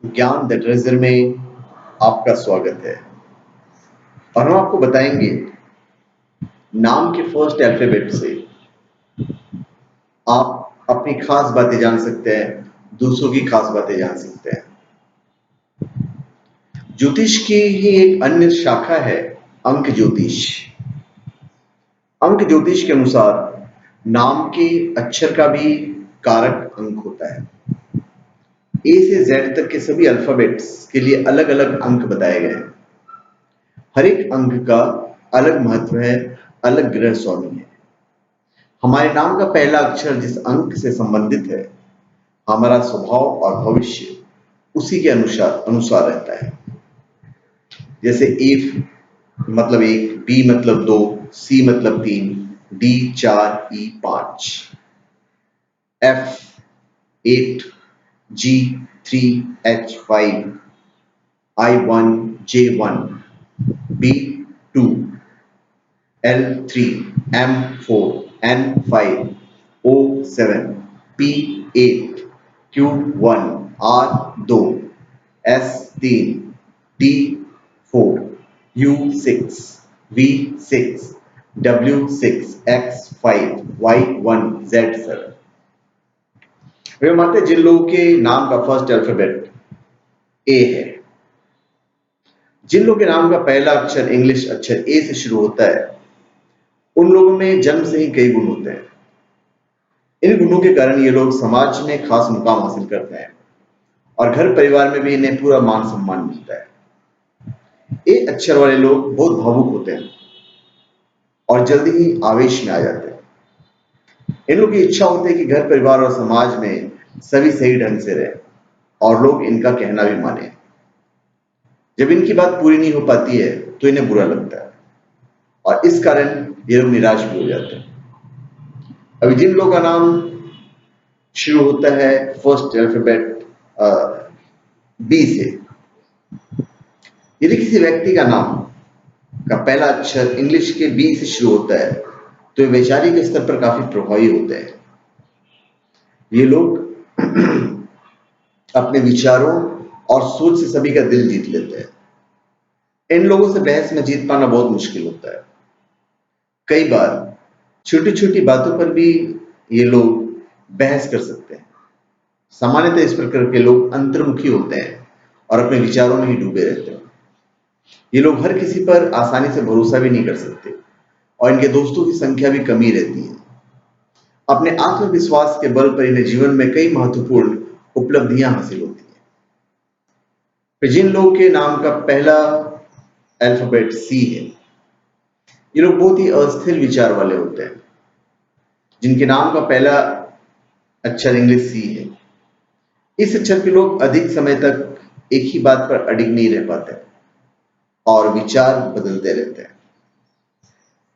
ज्ञान the treasure में आपका स्वागत है और हम आपको बताएंगे नाम के फर्स्ट अल्फाबेट से आप अपनी खास बातें जान सकते हैं, दूसरों की खास बातें जान सकते हैं। ज्योतिष की ही एक अन्य शाखा है अंक ज्योतिष। अंक ज्योतिष के अनुसार नाम के अक्षर का भी कारक अंक होता है। ए से जेड तक के सभी अल्फाबेट्स के लिए अलग अलग अंक बताए गए हैं। हर एक अंक का अलग महत्व है, अलग ग्रह स्वामी है। हमारे नाम का पहला अक्षर जिस अंक से संबंधित है, हमारा स्वभाव और भविष्य उसी के अनुसार अनुसार रहता है। जैसे ए मतलब 1, बी मतलब 2, सी मतलब 3, डी 4, ई 5, एफ 8, जी 3, एच 5, आई 1, जे 1, B 2, L 3, M 4, N 5, O 7, P 8, Q 1, R 2, S 3, T 4, U 6, V 6, W 6, X 5, Y 1, Z 7। वे मानते हैं जिन लोगों के नाम का फर्स्ट अल्फाबेट ए है, जिन लोगों के नाम का पहला अक्षर इंग्लिश अक्षर ए से शुरू होता है, उन लोगों में जन्म से ही कई गुण होते हैं। इन गुणों के कारण ये लोग समाज में खास मुकाम हासिल करते हैं और घर परिवार में भी इन्हें पूरा मान सम्मान मिलता है। ए अक्षर वाले लोग बहुत भावुक होते हैं और जल्दी ही आवेश में आ जाते हैं। इन लोगों की इच्छा होती है कि घर परिवार और समाज में सभी सही ढंग से रहे और लोग इनका कहना भी माने। जब इनकी बात पूरी नहीं हो पाती है तो इन्हें बुरा लगता है और इस कारण ये लोग निराश भी हो जाते हैं। अभी जिन लोगों का नाम शुरू होता है फर्स्ट अल्फाबेट बी से, यदि किसी व्यक्ति का नाम का पहला अक्षर इंग्लिश के बी से शुरू होता है तो वे वैचारिक स्तर पर काफी प्रभावी होते हैं। ये लोग अपने विचारों और सोच से सभी का दिल जीत लेते हैं। इन लोगों से बहस में जीत पाना बहुत मुश्किल होता है। कई बार छोटी छोटी बातों पर भी ये लोग बहस कर सकते हैं। सामान्यतः इस प्रकार के लोग अंतर्मुखी होते हैं और अपने विचारों में ही डूबे रहते हैं। ये लोग हर किसी पर आसानी से भरोसा भी नहीं कर सकते और इनके दोस्तों की संख्या भी कमी रहती है। अपने आत्मविश्वास के बल पर इन्हें जीवन में कई महत्वपूर्ण उपलब्धियां हासिल होती हैं। फिर जिन लोगों के नाम का पहला अल्फाबेट सी है, ये लोग बहुत ही अस्थिर विचार वाले होते हैं। जिनके नाम का पहला अक्षर इंग्लिश सी है, इस अक्षर के लोग अधिक समय तक एक ही बात पर अडिग नहीं रह पाते और विचार बदलते रहते हैं।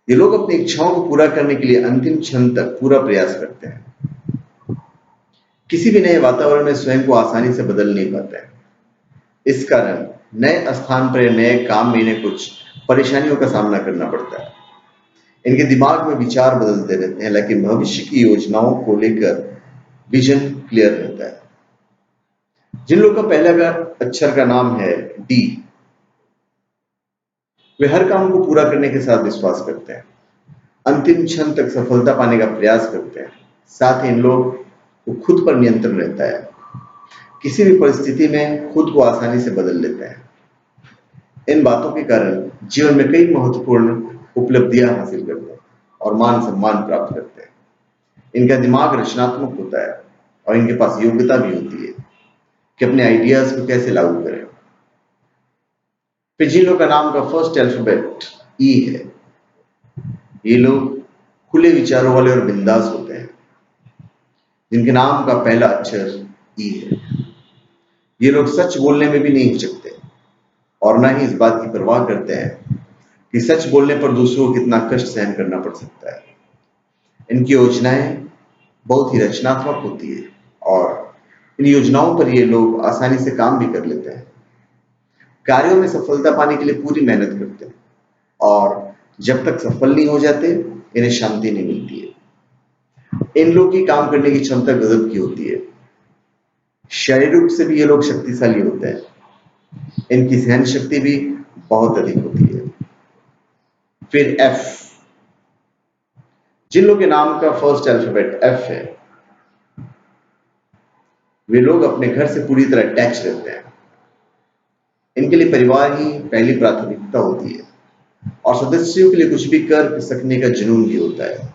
ये लोग अपनी इच्छाओं को पूरा करने के लिए अंतिम क्षण तक पूरा प्रयास करते हैं। किसी भी नए वातावरण में स्वयं को आसानी से बदल नहीं पाते हैं। इस कारण नए स्थान पर या नए काम में इन्हें कुछ परेशानियों का सामना करना पड़ता है। इनके दिमाग में विचार बदलते रहते हैं, लेकिन भविष्य की योजनाओं को लेकर विजन क्लियर रहता है। जिन लोगों का पहला का अक्षर का नाम है डी, वे हर काम को पूरा करने के साथ विश्वास करते हैं, अंतिम क्षण तक सफलता पाने का प्रयास करते हैं। साथ ही इन लोग को खुद पर नियंत्रण रहता है, किसी भी परिस्थिति में खुद को आसानी से बदल लेते हैं। इन बातों के कारण जीवन में कई महत्वपूर्ण उपलब्धियां हासिल करते हैं और मान सम्मान प्राप्त करते हैं। इनका दिमाग रचनात्मक होता है और इनके पास योग्यता भी होती है कि अपने आइडियाज को कैसे लागू करें। फिर जिन लोगों का नाम का फर्स्ट अल्फाबेट ई है, ये लोग खुले विचारों वाले और बिंदास होते हैं। जिनके नाम का पहला अक्षर ई है, ये लोग सच बोलने में भी नहीं हिचकते और ना ही इस बात की परवाह करते हैं कि सच बोलने पर दूसरों को कितना कष्ट सहन करना पड़ सकता है। इनकी योजनाएं बहुत ही रचनात्मक होती है और इन योजनाओं पर ये लोग आसानी से काम भी कर लेते हैं। कार्यों में सफलता पाने के लिए पूरी मेहनत करते हैं और जब तक सफल नहीं हो जाते इन्हें शांति नहीं मिलती है। इन लोगों की काम करने की क्षमता गजब की होती है। शारीरिक रूप से भी ये लोग शक्तिशाली होते हैं, इनकी सहन शक्ति भी बहुत अधिक होती है। फिर एफ, जिन लोगों के नाम का फर्स्ट अल्फाबेट एफ है, वे लोग अपने घर से पूरी तरह अटैच रहते हैं। इनके लिए परिवार ही पहली प्राथमिकता होती है और सदस्यों के लिए कुछ भी कर सकने का जुनून भी होता है।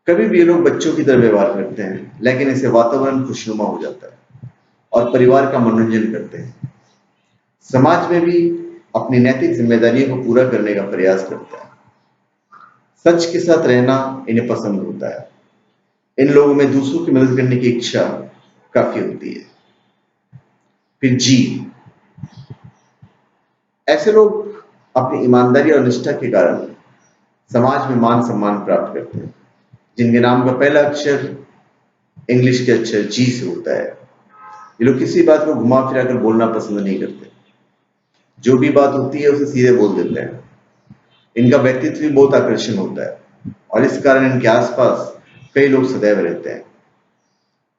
कभी भी ये लोग बच्चों की तरह व्यवहार करते हैं, लेकिन इससे वातावरण खुशनुमा हो जाता है और परिवार का मनोरंजन करते हैं। समाज में भी अपनी नैतिक जिम्मेदारियों को पूरा करने का प्रयास करता है। सच के साथ रहना इन्हें पसंद होता है। इन लोगों में दूसरों की मदद करने की इच्छा काफी होती है। फिर जी, ऐसे लोग अपनी ईमानदारी और निष्ठा के कारण समाज में मान सम्मान प्राप्त करते हैं। जिनके नाम का पहला अक्षर इंग्लिश के अक्षर जी से होता है, ये लोग किसी बात को घुमा फिरा कर बोलना पसंद नहीं करते। जो भी बात होती है उसे सीधे बोल देते हैं। इनका व्यक्तित्व भी बहुत आकर्षण होता है और इस कारण इनके आसपास कई लोग सदैव रहते हैं।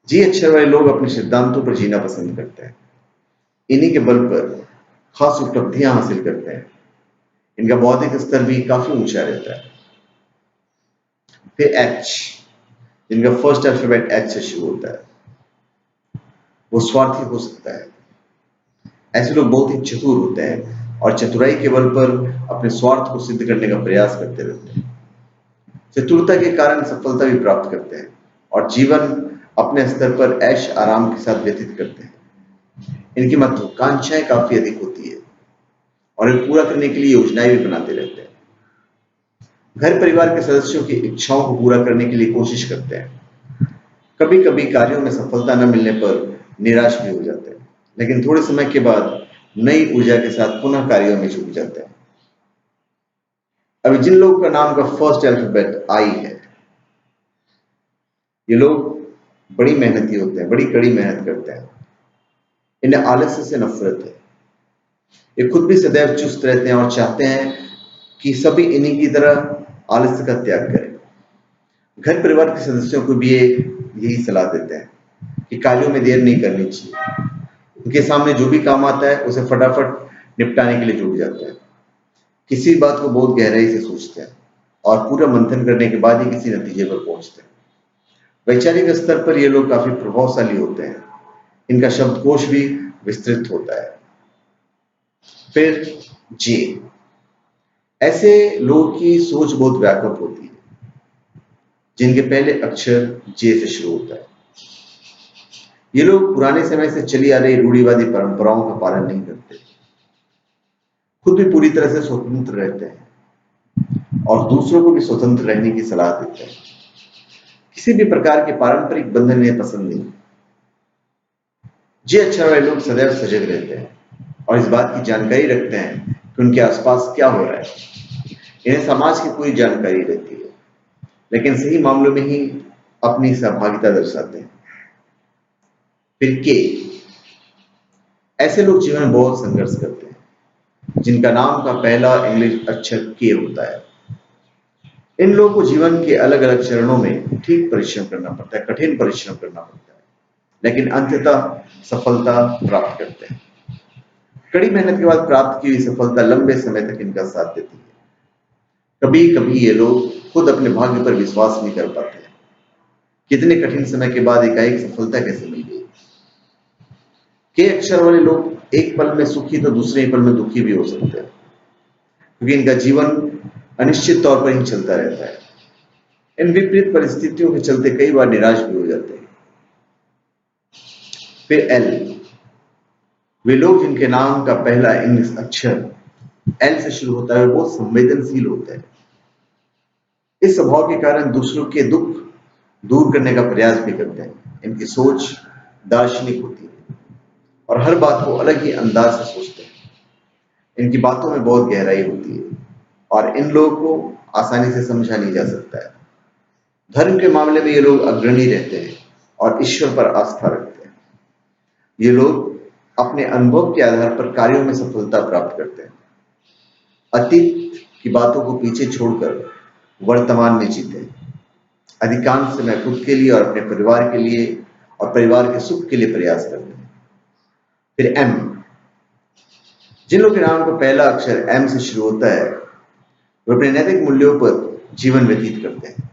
जी अक्षर वाले लोग अपने सिद्धांतों पर जीना पसंद करते हैं। इन्हीं के बल पर खास उपलब्धियां हासिल करते हैं। इनका बौद्धिक स्तर भी काफी ऊंचा रहता है। फिर एच, जिनका फर्स्ट अल्फाबेट एच से शुरू होता है, वो स्वार्थी हो सकता है। ऐसे लोग बहुत ही चतुर होते हैं और चतुराई के बल पर अपने स्वार्थ को सिद्ध करने का प्रयास करते रहते हैं। चतुरता के कारण सफलता भी प्राप्त करते हैं और जीवन अपने स्तर पर ऐश आराम के साथ व्यतीत करते हैं। इनकी महत्वाकांक्षाएं काफी अधिक होती है और इन्हें पूरा करने के लिए योजनाएं भी बनाते रहते हैं। घर परिवार के सदस्यों की इच्छाओं को पूरा करने के लिए कोशिश करते हैं। कभी कभी कार्यों में सफलता न मिलने पर निराश भी हो जाते हैं, लेकिन थोड़े समय के बाद नई ऊर्जा के साथ पुनः कार्यों में जुट जाते हैं। अभी जिन लोगों का नाम का फर्स्ट अल्फाबेट आई है, ये लोग बड़ी मेहनती होते हैं, बड़ी कड़ी मेहनत करते हैं। इन्हें आलस्य से नफरत है। ये खुद भी सदैव चुस्त रहते हैं और चाहते हैं कि सभी इन्हीं की तरह आलस्य का त्याग करें। घर परिवार के सदस्यों को भी ये यही सलाह देते हैं कि कार्यों में देर नहीं करनी चाहिए। उनके सामने जो भी काम आता है उसे फटाफट निपटाने के लिए जुट जाते हैं। किसी बात को बहुत गहराई से सोचते हैं और पूरा मंथन करने के बाद ही किसी नतीजे पर पहुंचते हैं। वैचारिक स्तर पर ये लोग काफी प्रभावशाली होते हैं। इनका शब्दकोश भी विस्तृत होता है। फिर जे, ऐसे लोगों की सोच बहुत व्यापक होती है, जिनके पहले अक्षर जे से शुरू होता है। ये लोग पुराने समय से चली आ रही रूढ़िवादी परंपराओं का पालन नहीं करते, खुद भी पूरी तरह से स्वतंत्र रहते हैं और दूसरों को भी स्वतंत्र रहने की सलाह देते हैं। किसी भी प्रकार के पारंपरिक बंधन इन्हें पसंद नहीं। जे अक्षर वाले लोग सदैव सजग रहते हैं और इस बात की जानकारी रखते हैं कि उनके आसपास क्या हो रहा है। इन्हें समाज की पूरी जानकारी रहती है, लेकिन सही मामलों में ही अपनी सहभागिता दर्शाते हैं। फिर के, ऐसे लोग जीवन में बहुत संघर्ष करते हैं, जिनका नाम का पहला इंग्लिश अक्षर के होता है। इन लोगों को जीवन के अलग अलग चरणों में ठीक परिश्रम करना पड़ता है, कठिन परिश्रम करना पड़ता है, लेकिन अंततः सफलता प्राप्त करते हैं। कड़ी मेहनत के बाद प्राप्त की हुई सफलता लंबे समय तक इनका साथ देती है। कभी कभी ये लोग खुद अपने भाग्य पर विश्वास नहीं कर पाते हैं। कितने कठिन समय के बाद एकाएक सफलता कैसे मिल गई। के अक्षर वाले लोग एक पल में सुखी तो दूसरे ही पल में दुखी भी हो सकते हैं, क्योंकि इनका जीवन अनिश्चित तौर पर ही चलता रहता है। इन विपरीत परिस्थितियों के चलते कई बार निराश भी हो जाते हैं। फिर एल, वे लोग जिनके नाम का पहला इंग्लिश अक्षर एल से शुरू होता है, वे बहुत संवेदनशील होते हैं। इस स्वभाव के कारण दूसरों के दुख दूर करने का प्रयास भी करते हैं। इनकी सोच दार्शनिक होती है और हर बात को अलग ही अंदाज से सोचते हैं। इनकी बातों में बहुत गहराई होती है और इन लोगों को आसानी से समझा नहीं जा सकता है। धर्म के मामले में ये लोग अग्रणी रहते हैं और ईश्वर पर आस्था रखते हैं। ये लोग अपने अनुभव के आधार पर कार्यों में सफलता प्राप्त करते हैं। अतीत की बातों को पीछे छोड़कर वर्तमान में जीते हैं। अधिकांश समय खुद के लिए और अपने परिवार के लिए और परिवार के सुख के लिए प्रयास करते हैं। फिर एम, जिन लोगों के नाम का पहला अक्षर एम से शुरू होता है वे अपने नैतिक मूल्यों पर जीवन व्यतीत करते हैं।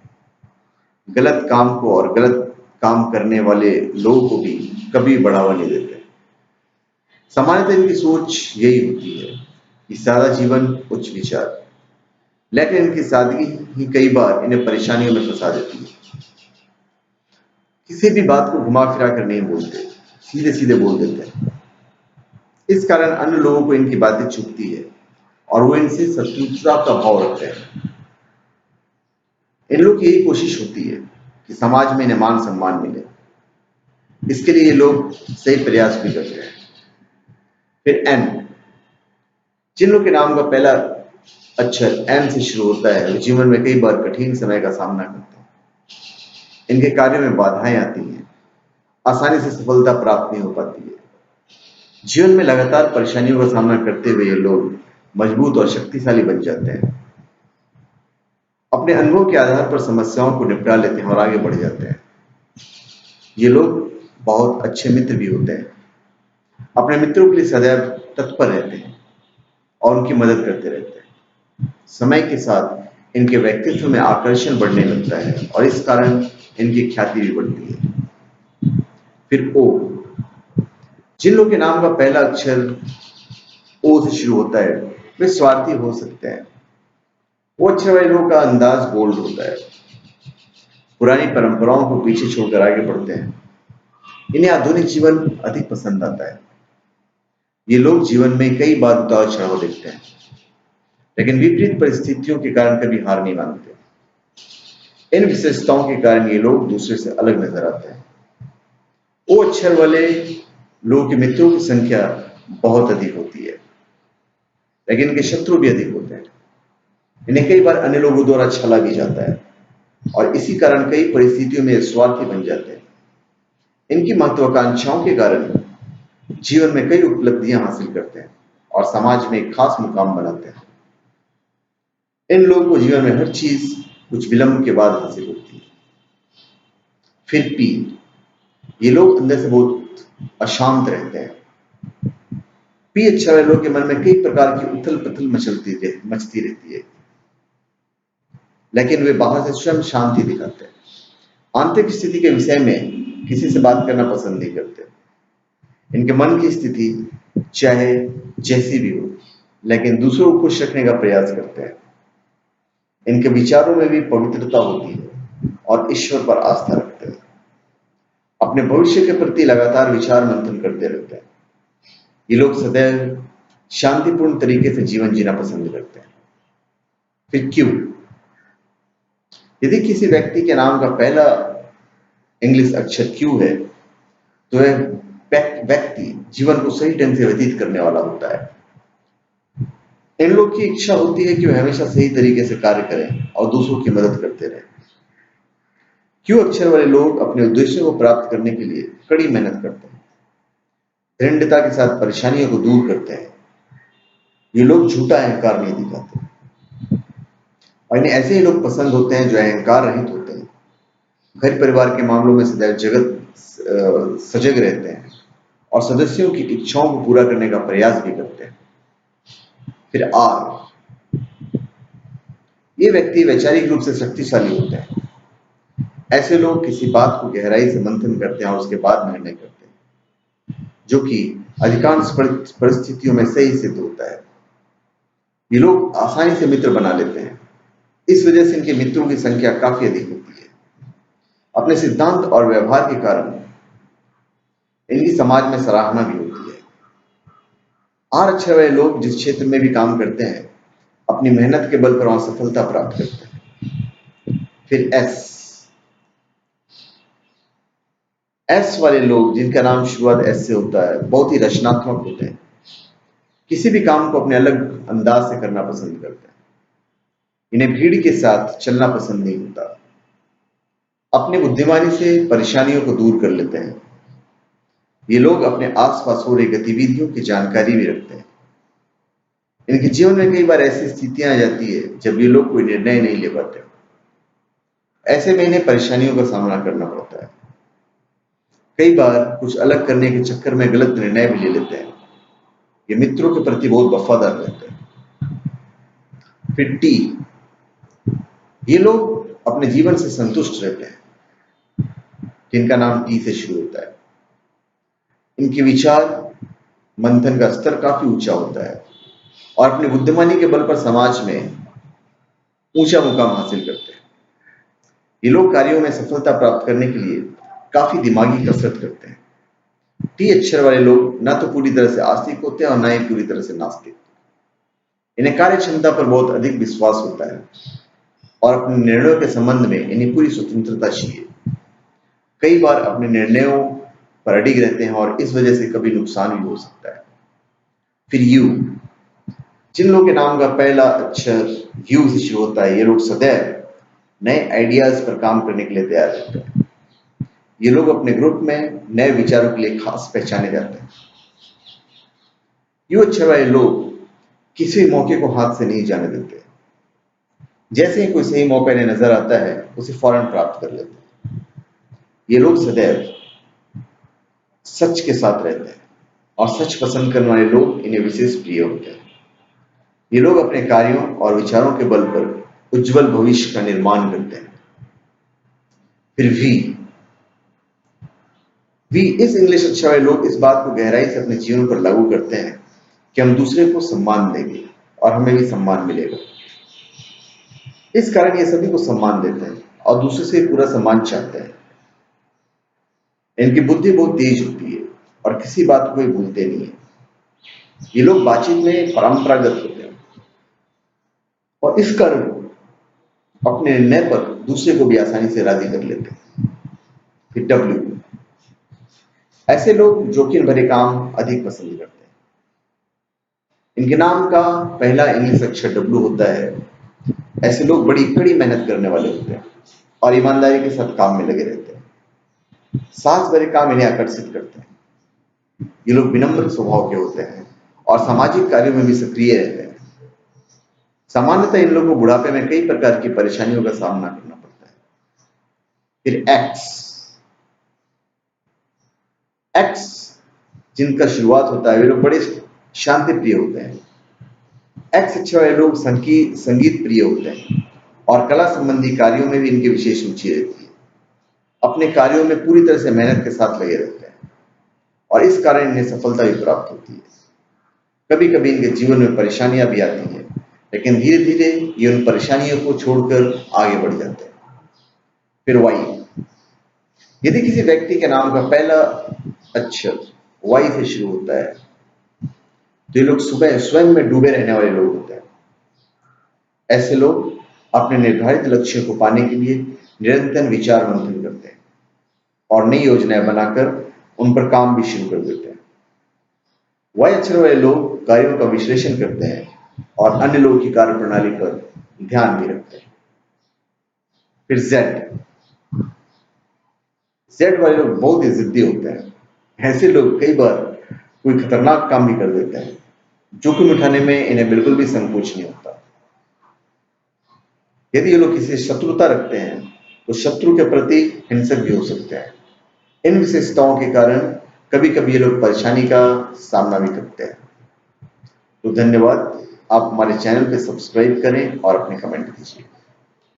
गलत काम को और गलत काम करने वाले लोगों को भी कभी बढ़ावा नहीं देते। सामान्यतः इनकी सोच यही होती है कि सादा जीवन उच्च विचार, लेकिन इनकी सादगी ही कई बार इन्हें परेशानियों में फंसा देती है। किसी भी बात को घुमा फिरा कर नहीं बोलते, सीधे सीधे बोल देते हैं। इस कारण अन्य लोगों को इनकी बातें चुभती है और वो इनसे शत्रुता का भाव रखते हैं। इन लोग की यही कोशिश होती है कि समाज में इन्हें मान सम्मान मिले। इसके लिए ये लोग सही प्रयास भी करते हैं। फिर एन, जिन लोग के नाम का पहला अक्षर एन से शुरू होता है वो जीवन में कई बार कठिन समय का सामना करते हैं। इनके कार्यों में बाधाएं आती हैं, आसानी से सफलता प्राप्त नहीं हो पाती है। जीवन में लगातार परेशानियों का सामना करते हुए ये लोग मजबूत और शक्तिशाली बन जाते हैं। अपने अनुभव के आधार पर समस्याओं को निपटा लेते हैं और आगे बढ़ जाते हैं। ये लोग बहुत अच्छे मित्र भी होते हैं, अपने मित्रों के लिए सदैव तत्पर रहते हैं और उनकी मदद करते रहते हैं। समय के साथ इनके व्यक्तित्व में आकर्षण बढ़ने लगता है और इस कारण इनकी ख्याति भी बढ़ती है। फिर ओ, जिन लोगों के नाम का पहला अक्षर ओ से शुरू होता है वे स्वार्थी हो सकते हैं। वो अच्छे वाले लोगों का अंदाज बोल्ड होता है, पुरानी परंपराओं को पीछे छोड़कर आगे बढ़ते हैं। इन्हें आधुनिक जीवन अधिक पसंद आता है। ये लोग जीवन में कई बार उतार चढ़ाव देखते हैं, लेकिन विपरीत परिस्थितियों के कारण कभी हार नहीं मानते। इन विशेषताओं के कारण ये लोग दूसरे से अलग नजर आते हैं। ओ अक्षर वाले लोगों के मित्रों की संख्या बहुत अधिक होती है, लेकिन इनके शत्रु भी अधिक होते हैं। इन्हें कई बार अन्य लोगों द्वारा छला भी जाता है और इसी कारण कई परिस्थितियों में स्वार्थी बन जाते हैं। इनकी महत्वाकांक्षाओं के कारण जीवन में कई उपलब्धियां हासिल करते हैं और समाज में एक खास मुकाम बनाते हैं। इन लोगों को जीवन में हर चीज कुछ विलंब के बाद हासिल होती है। फिर पी, ये लोग अंदर से बहुत अशांत रहते हैं। पी अच्छा वाले लोगों के मन में कई प्रकार की उथल पुथल मचती रहती है, लेकिन वे बाहर से स्वयं शांति दिखाते हैं। आंतरिक स्थिति के विषय में किसी से बात करना पसंद नहीं करते। इनके मन की स्थिति चाहे जैसी भी हो, लेकिन दूसरों को खुश रखने का प्रयास करते हैं। इनके विचारों में भी पवित्रता होती है और ईश्वर पर आस्था रखते हैं। अपने भविष्य के प्रति लगातार विचार मंथन करते रहते हैं। ये लोग सदैव शांतिपूर्ण तरीके से जीवन जीना पसंद करते हैं। फिर क्यों, यदि किसी व्यक्ति के नाम का पहला इंग्लिश अक्षर क्यू है तो वह व्यक्ति जीवन को सही ढंग से व्यतीत करने वाला होता है। इन लोग की इच्छा होती है कि वे हमेशा सही तरीके से कार्य करें और दूसरों की मदद करते रहें। क्यों अक्षर वाले लोग अपने उद्देश्यों को प्राप्त करने के लिए कड़ी मेहनत करते हैं, दृढ़ता के साथ परेशानियों को दूर करते हैं। ये लोग झूठा अहंकार नहीं दिखाते और इन्हें ऐसे ही लोग पसंद होते हैं जो अहंकार रहित होते हैं। घर परिवार के मामलों में सदैव सजग रहते हैं और सदस्यों की इच्छाओं को पूरा करने का प्रयास भी करते हैं। फिर आर, ये व्यक्ति वैचारिक रूप से शक्तिशाली होते हैं। ऐसे लोग किसी बात को गहराई से मंथन करते हैं और उसके बाद निर्णय करते हैं, जो कि अधिकांश परिस्थितियों में सही सिद्ध होता है। ये लोग आसानी से मित्र बना लेते हैं, इस वजह से इनके मित्रों की संख्या काफी अधिक होती है। अपने सिद्धांत और व्यवहार के कारण इनकी समाज में सराहना भी होती है। आर अक्षर वाले लोग जिस क्षेत्र में भी काम करते हैं अपनी मेहनत के बल पर वहां सफलता प्राप्त करते हैं। फिर एस वाले लोग जिनका नाम शुरुआत एस से होता है बहुत ही रचनात्मक होते हैं। किसी भी काम को अपने अलग अंदाज से करना पसंद करते हैं। इन्हें भीड़ के साथ चलना पसंद नहीं होता। अपनी बुद्धिमानी से परेशानियों को दूर कर लेते हैं। ये लोग अपने आसपास हो रही गतिविधियों की जानकारी भी रखते हैं। इनके जीवन में कई बार ऐसी स्थितियां आ जाती है जब ये लोग कोई निर्णय नहीं ले पाते। ऐसे में इन्हें परेशानियों का सामना करना पड़ता है। कई बार कुछ अलग करने के चक्कर में गलत निर्णय भी ले लेते हैं। ये मित्रों के प्रति बहुत वफादार रहते हैं। फिर टी, ये लोग अपने जीवन से संतुष्ट रहते हैं, जिनका नाम टी से शुरू होता है। इनके विचार मंथन का स्तर काफी ऊंचा होता है और अपनी बुद्धिमानी के बल पर समाज में ऊंचा मुकाम हासिल करते हैं। ये लोग कार्यों में सफलता प्राप्त करने के लिए काफी दिमागी कसरत करते हैं। टी अक्षर वाले लोग ना तो पूरी तरह से आस्तिक होते हैं और ना ही पूरी तरह से नास्तिक। इन्हें कार्य क्षमता पर बहुत अधिक विश्वास होता है और अपने निर्णयों के संबंध में इन्हें पूरी स्वतंत्रता चाहिए। कई बार अपने निर्णयों पर अडिग रहते हैं और इस वजह से कभी नुकसान भी हो सकता है। फिर यू, जिन लोगों के नाम का पहला अक्षर यू से शुरू होता है, ये लोग सदैव नए आइडियाज पर काम करने के लिए तैयार रहते हैं। ये लोग अपने ग्रुप में नए विचारों के लिए खास पहचाने जाते हैं। यू अक्षर वाले लोग किसी मौके को हाथ से नहीं जाने देते। जैसे ही कोई सही मौका इन्हें नजर आता है, उसे फौरन प्राप्त कर लेते हैं। ये लोग सदैव सच के साथ रहते हैं और सच पसंद करने वाले लोग इन्हें विशेष प्रिय होते हैं। ये लोग अपने कार्यों और विचारों के बल पर उज्जवल भविष्य का निर्माण करते हैं। फिर वी इस इंग्लिश अक्षर वाले लोग इस बात को गहराई से अपने जीवन पर लागू करते हैं कि हम दूसरे को सम्मान देंगे और हमें भी सम्मान मिलेगा। इस कारण ये सभी को सम्मान देते हैं और दूसरे से पूरा सम्मान चाहते हैं। इनकी बुद्धि बहुत तेज होती है और किसी बात को भी भूलते नहीं है। ये लोग बातचीत में परंपरागत होते हैं और इस कारण अपने निर्णय पर दूसरे को भी आसानी से राजी कर लेते हैं। फिर डब्ल्यू, ऐसे लोग जोखिम भरे काम अधिक पसंद करते हैं। इनके नाम का पहला इंग्लिश अक्षर डब्ल्यू होता है। ऐसे लोग बड़ी कड़ी मेहनत करने वाले होते हैं और ईमानदारी के साथ काम में लगे रहते हैं। साहस भरे काम इन्हें आकर्षित करते हैं। ये लोग विनम्र स्वभाव के होते हैं और सामाजिक कार्यों में भी सक्रिय रहते हैं। सामान्यतः इन लोगों को बुढ़ापे में कई प्रकार की परेशानियों का सामना करना पड़ता है। फिर एक्स, जिनका शुरुआत होता है, वे लोग बड़े शांति प्रिय होते हैं। एक्स अक्षर वाले लोग संगीत प्रिय होते हैं और कला संबंधी कार्यों में भी इनकी विशेष रुचि रहती है। अपने कार्यों में पूरी तरह से मेहनत के साथ लगे रहते हैं और इस कारण इन्हें सफलता भी प्राप्त होती है। कभी कभी इनके जीवन में परेशानियां भी आती हैं, लेकिन धीरे धीरे ये उन परेशानियों को छोड़कर आगे बढ़ जाते हैं। फिर वाई, यदि किसी व्यक्ति के नाम का पहला अक्षर वाई से शुरू होता है, तो ये लोग सुबह स्वयं में डूबे रहने वाले लोग होते हैं। ऐसे लोग अपने निर्धारित लक्ष्य को पाने के लिए निरंतर विचार मंथन करते हैं और नई योजनाएं बनाकर उन पर काम भी शुरू कर देते हैं। वाई अक्षर वाले लोग कार्यों का विश्लेषण करते हैं और अन्य लोगों की कार्य प्रणाली पर ध्यान भी रखते हैं। फिर जेड वाले लोग बहुत ही जिद्दी होते हैं। ऐसे लोग कई बार कोई खतरनाक काम भी कर देते हैं। जोखिम उठाने में इन्हें बिल्कुल भी संकोच नहीं होता। यदि ये लोग किसी शत्रुता रखते हैं, तो शत्रु के प्रति हिंसक भी हो सकते हैं। इन विशेषताओं के कारण कभी कभी ये लोग परेशानी का सामना भी करते हैं। तो धन्यवाद। आप हमारे चैनल पे सब्सक्राइब करें और अपने कमेंट कीजिए।